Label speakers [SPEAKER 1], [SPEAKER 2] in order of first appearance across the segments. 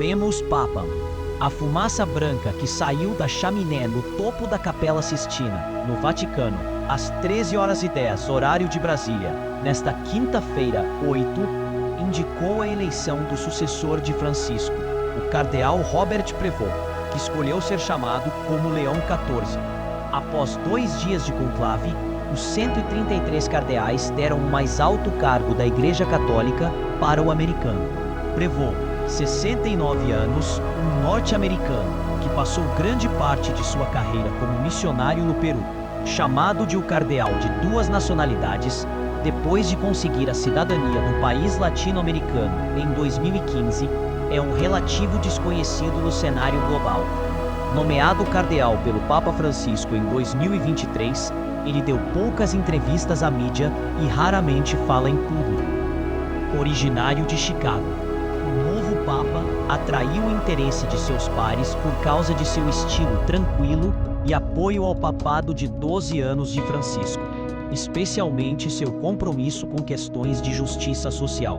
[SPEAKER 1] Habemus Papam. A fumaça branca que saiu da chaminé no topo da Capela Sistina, no Vaticano, às 13h10, horário de Brasília, nesta quinta-feira, 8, indicou a eleição do sucessor de Francisco, o cardeal Robert Prevost, que escolheu ser chamado como Leão XIV. Após 2 dias de conclave, os 133 cardeais deram o mais alto cargo da Igreja Católica para o americano. Prevost, 69 anos, um norte-americano que passou grande parte de sua carreira como missionário no Peru, chamado de o cardeal de 2 nacionalidades, depois de conseguir a cidadania do país latino-americano em 2015, é um relativo desconhecido no cenário global. Nomeado cardeal pelo Papa Francisco em 2023, ele deu poucas entrevistas à mídia e raramente fala em público. Originário de Chicago, o novo Papa atraiu o interesse de seus pares por causa de seu estilo tranquilo e apoio ao papado de 12 anos de Francisco, especialmente seu compromisso com questões de justiça social.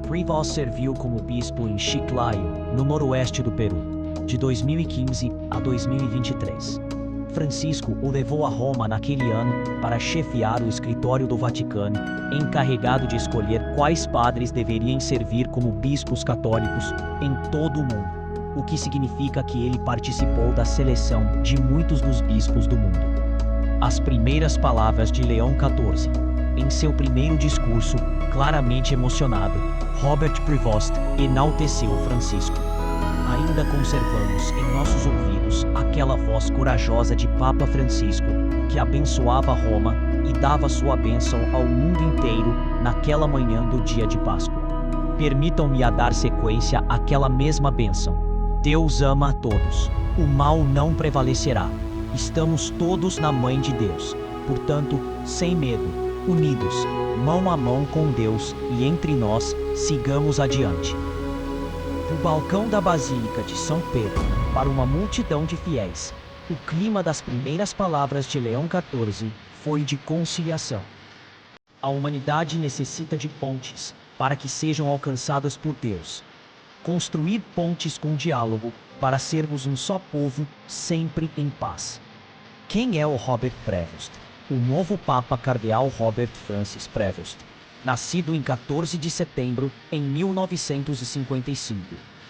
[SPEAKER 1] Prevost serviu como bispo em Chiclayo, no noroeste do Peru, de 2015 a 2023. Francisco o levou a Roma naquele ano para chefiar o escritório do Vaticano, encarregado de escolher quais padres deveriam servir como bispos católicos em todo o mundo, o que significa que ele participou da seleção de muitos dos bispos do mundo. As primeiras palavras de Leão XIV. Em seu primeiro discurso, claramente emocionado, Robert Prevost enalteceu Francisco. Ainda conservamos em nossos ouvidos aquela voz corajosa de Papa Francisco, que abençoava Roma e dava sua bênção ao mundo inteiro naquela manhã do dia de Páscoa. Permitam-me a dar sequência àquela mesma bênção. Deus ama a todos. O mal não prevalecerá. Estamos todos na Mãe de Deus. Portanto, sem medo, unidos, mão a mão com Deus e entre nós, sigamos adiante. Do balcão da Basílica de São Pedro, para uma multidão de fiéis, o clima das primeiras palavras de Leão XIV foi de conciliação. A humanidade necessita de pontes para que sejam alcançadas por Deus. Construir pontes com diálogo para sermos um só povo, sempre em paz. Quem é o Robert Prevost? O novo Papa Cardeal Robert Francis Prevost, nascido em 14 de setembro em 1955,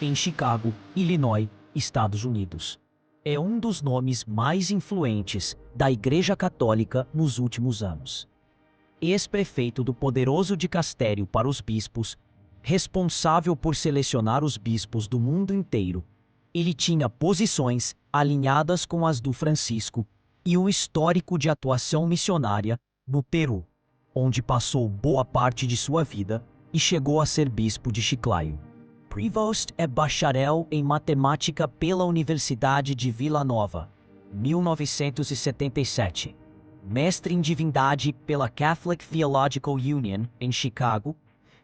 [SPEAKER 1] em Chicago, Illinois, Estados Unidos. É um dos nomes mais influentes da Igreja Católica nos últimos anos. Ex-prefeito do poderoso dicastério para os bispos, responsável por selecionar os bispos do mundo inteiro, ele tinha posições alinhadas com as do Francisco e um histórico de atuação missionária no Peru, onde passou boa parte de sua vida e chegou a ser bispo de Chiclayo. Prevost é bacharel em matemática pela Universidade de Vila Nova, 1977. Mestre em divindade pela Catholic Theological Union, em Chicago,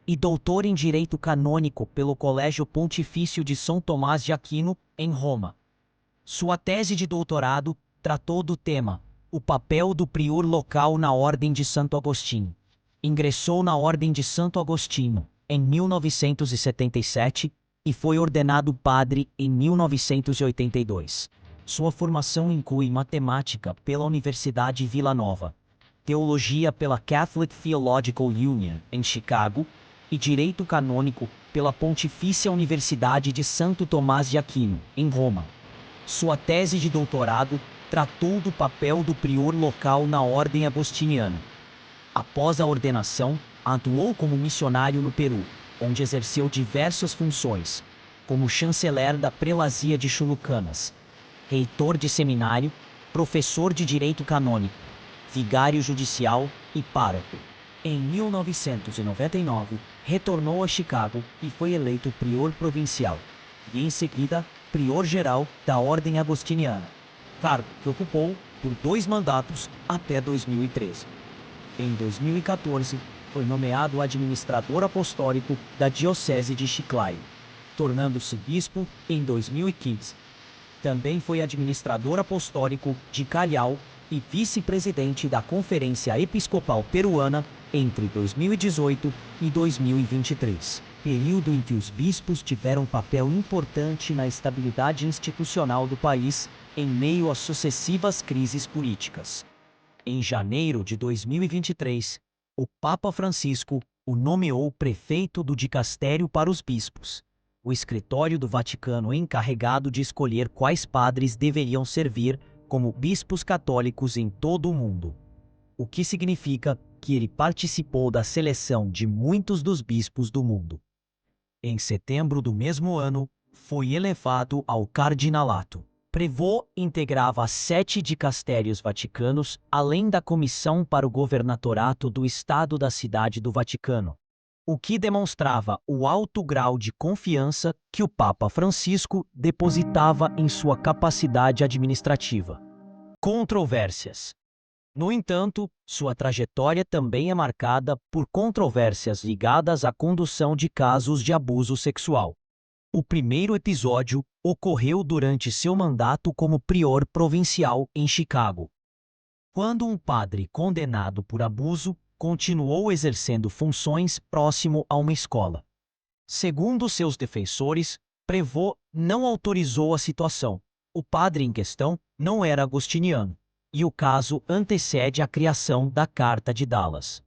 [SPEAKER 1] e doutor em direito canônico pelo Colégio Pontifício de São Tomás de Aquino, em Roma. Sua tese de doutorado tratou do tema o papel do prior local na Ordem de Santo Agostinho. Ingressou na Ordem de Santo Agostinho em 1977 e foi ordenado padre em 1982. Sua formação inclui matemática pela Universidade Vila Nova, teologia pela Catholic Theological Union, em Chicago, e direito canônico pela Pontifícia Universidade de Santo Tomás de Aquino, em Roma. Sua tese de doutorado tratou do papel do prior local na Ordem Agostiniana. Após a ordenação, atuou como missionário no Peru, onde exerceu diversas funções, como chanceler da prelazia de Chulucanas, reitor de seminário, professor de direito canônico, vigário judicial e pároco. Em 1999, retornou a Chicago e foi eleito prior provincial, e em seguida, prior geral da Ordem Agostiniana, cargo que ocupou por 2 mandatos até 2013. Em 2014, foi nomeado administrador apostólico da Diocese de Chiclayo, tornando-se bispo em 2015. Também foi administrador apostólico de Callao e vice-presidente da Conferência Episcopal Peruana entre 2018 e 2023. período em que os bispos tiveram um papel importante na estabilidade institucional do país em meio às sucessivas crises políticas. Em janeiro de 2023, o Papa Francisco o nomeou prefeito do dicastério para os bispos, o escritório do Vaticano encarregado de escolher quais padres deveriam servir como bispos católicos em todo o mundo. O que significa que ele participou da seleção de muitos dos bispos do mundo. Em setembro do mesmo ano, foi elevado ao cardinalato. Prévost integrava 7 dicastérios vaticanos, além da comissão para o governatorato do Estado da Cidade do Vaticano, o que demonstrava o alto grau de confiança que o Papa Francisco depositava em sua capacidade administrativa. Controvérsias. No entanto, sua trajetória também é marcada por controvérsias ligadas à condução de casos de abuso sexual. O primeiro episódio ocorreu durante seu mandato como prior provincial em Chicago, quando um padre condenado por abuso continuou exercendo funções próximo a uma escola. Segundo seus defensores, Prévost não autorizou a situação. O padre em questão não era agostiniano, e o caso antecede a criação da Carta de Dallas.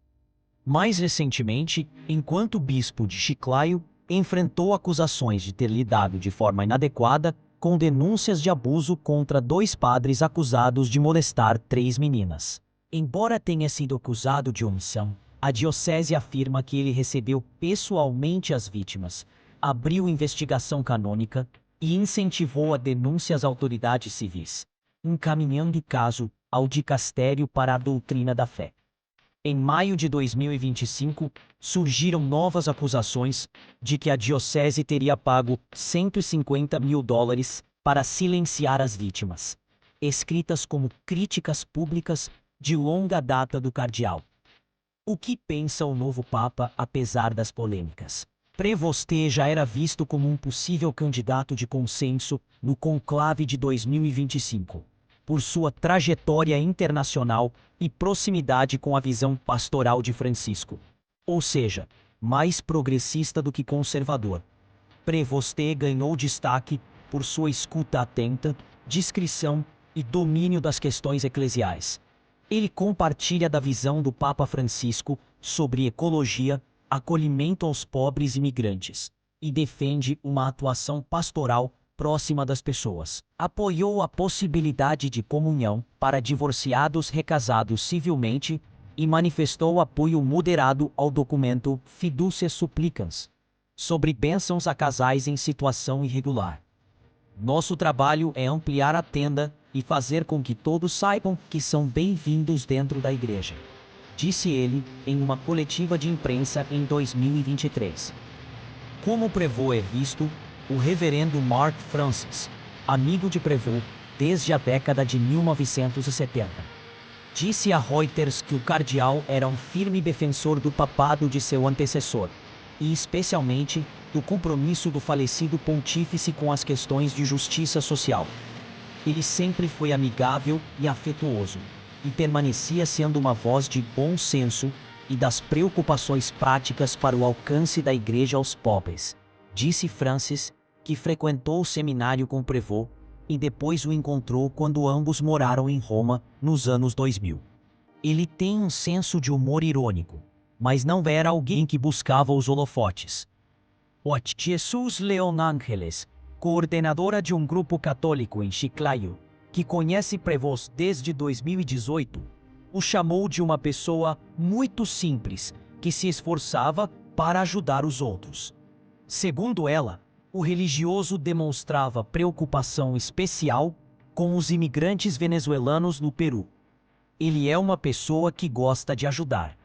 [SPEAKER 1] Mais recentemente, enquanto bispo de Chiclayo, enfrentou acusações de ter lidado de forma inadequada com denúncias de abuso contra 2 padres acusados de molestar 3 meninas. Embora tenha sido acusado de omissão, a diocese afirma que ele recebeu pessoalmente as vítimas, abriu investigação canônica e incentivou a denúncia às autoridades civis, encaminhando o caso ao dicastério para a doutrina da fé. Em maio de 2025, surgiram novas acusações de que a diocese teria pago $150 mil para silenciar as vítimas, escritas como críticas públicas de longa data do cardeal. O que pensa o novo Papa apesar das polêmicas? Prévost já era visto como um possível candidato de consenso no conclave de 2025. Por sua trajetória internacional e proximidade com a visão pastoral de Francisco. Ou seja, mais progressista do que conservador. Prévost ganhou destaque por sua escuta atenta, discrição e domínio das questões eclesiais. Ele compartilha da visão do Papa Francisco sobre ecologia, acolhimento aos pobres e migrantes, e defende uma atuação pastoral próxima das pessoas. Apoiou a possibilidade de comunhão para divorciados recasados civilmente e manifestou apoio moderado ao documento Fiducia Supplicans, sobre bênçãos a casais em situação irregular. Nosso trabalho é ampliar a tenda e fazer com que todos saibam que são bem-vindos dentro da igreja, disse ele em uma coletiva de imprensa em 2023. Como Prévost é visto, o reverendo Mark Francis, amigo de Prévost desde a década de 1970, disse a Reuters que o cardeal era um firme defensor do papado de seu antecessor, e especialmente do compromisso do falecido pontífice com as questões de justiça social. Ele sempre foi amigável e afetuoso, e permanecia sendo uma voz de bom senso e das preocupações práticas para o alcance da igreja aos pobres, disse Francis, que frequentou o seminário com Prévost e depois o encontrou quando ambos moraram em Roma nos anos 2000. Ele tem um senso de humor irônico, mas não era alguém que buscava os holofotes. Jesus Leon Ángeles, coordenadora de um grupo católico em Chiclayo, que conhece Prévost desde 2018, o chamou de uma pessoa muito simples, que se esforçava para ajudar os outros. Segundo ela, o religioso demonstrava preocupação especial com os imigrantes venezuelanos no Peru. Ele é uma pessoa que gosta de ajudar.